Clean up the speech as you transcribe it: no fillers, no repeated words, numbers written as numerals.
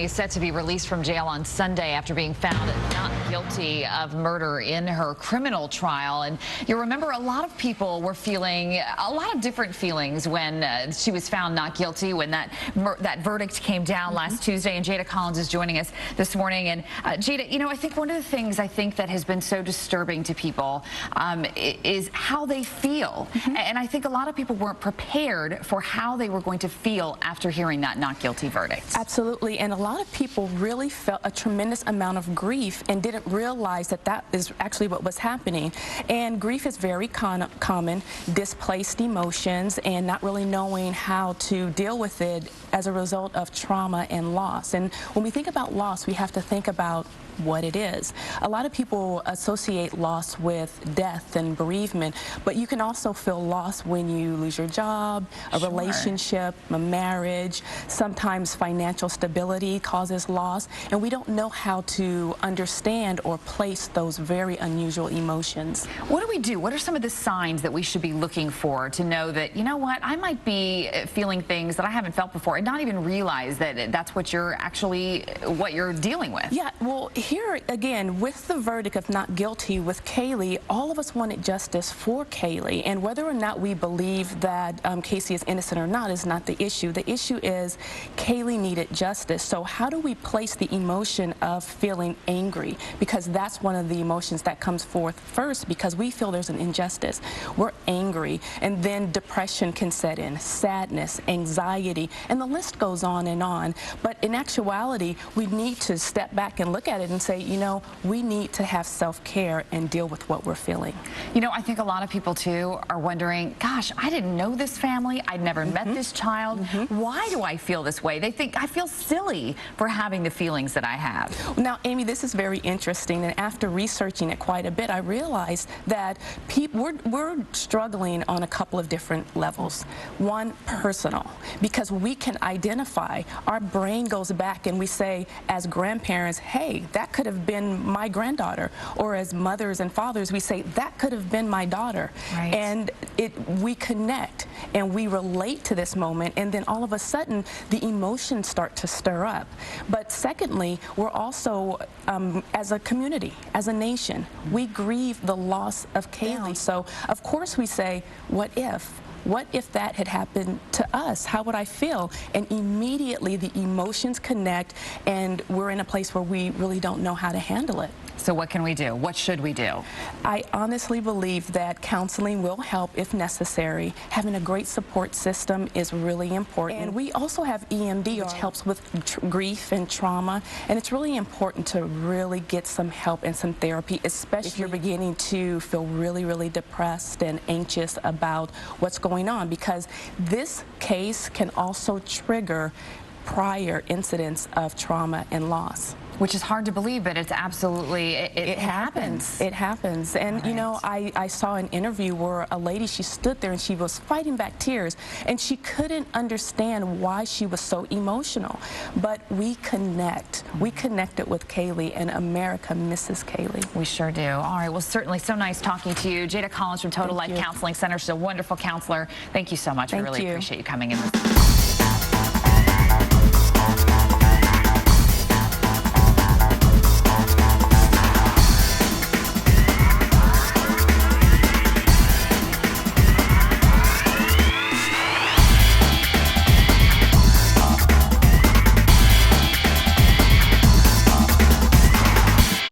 Caylee is set to be released from jail on Sunday after being found not guilty of murder in her criminal trial. And you remember a lot of people were feeling a lot of different feelings when she was found not guilty, when that verdict came down last Tuesday. And Jada Collins is joining us this morning. And Jada, you know, I think one of the things that has been so disturbing to people is how they feel. And I think a lot of people weren't prepared for how they were going to feel after hearing that not guilty verdict. Absolutely, and a lot of people really felt a tremendous amount of grief and didn't realize that that is actually what was happening. And grief is very common, displaced emotions and not really knowing how to deal with it as a result of trauma and loss. And when we think about loss, we have to think about what it is. A lot of people associate loss with death and bereavement, but you can also feel loss when you lose your job, a relationship, a marriage. Sometimes financial stability causes loss, and we don't know how to understand or place those very unusual emotions. What do we do? What are some of the signs that we should be looking for to know that, you know what, I might be feeling things that I haven't felt before and not even realize that that's what you're dealing with? Yeah, well, here again, with the verdict of not guilty with Caylee, all of us wanted justice for Caylee, and whether or not we believe that Casey is innocent or not is not the issue. The issue is Caylee needed justice. So how do we place the emotion of feeling angry? Because that's one of the emotions that comes forth first, because we feel there's an injustice. We're angry, and then depression can set in, sadness, anxiety, and the list goes on and on. But in actuality, we need to step back and look at it and say, you know, we need to have self-care and deal with what we're feeling. You know, I think a lot of people too are wondering, gosh, I didn't know this family. I'd never met this child. Why do I feel this way? They think I feel silly for having the feelings that I have. Now, Amy, this is very interesting, and after researching it quite a bit, I realized that we're struggling on a couple of different levels. One, personal, because we can identify, our brain goes back and we say, as grandparents, hey, that could have been my granddaughter, or as mothers and fathers, we say, that could have been my daughter. Right. And we connect and we relate to this moment, and then all of a sudden the emotions start to stir up. But secondly, we're also, as a community, as a nation, we grieve the loss of Caylee. So of course we say, what if? What if that had happened to us? How would I feel? And immediately the emotions connect, and we're in a place where we really don't know how to handle it. So what can we do? What should we do? I honestly believe that counseling will help if necessary. Having a great support system is really important. And we also have EMD, which helps with grief and trauma. And it's really important to really get some help and some therapy, especially if you're beginning to feel really, really depressed and anxious about what's going on, because this case can also trigger prior incidents of trauma and loss. Which is hard to believe, but it's absolutely, it happens. It happens. And you know, I saw an interview where a lady, she stood there and she was fighting back tears, and she couldn't understand why she was so emotional. But we connect. We connected with Caylee, and America misses Caylee. We sure do. All right, well, certainly so nice talking to you. Jada Collins from Total Life Counseling Center. She's a wonderful counselor. Thank you so much. We really appreciate you coming in.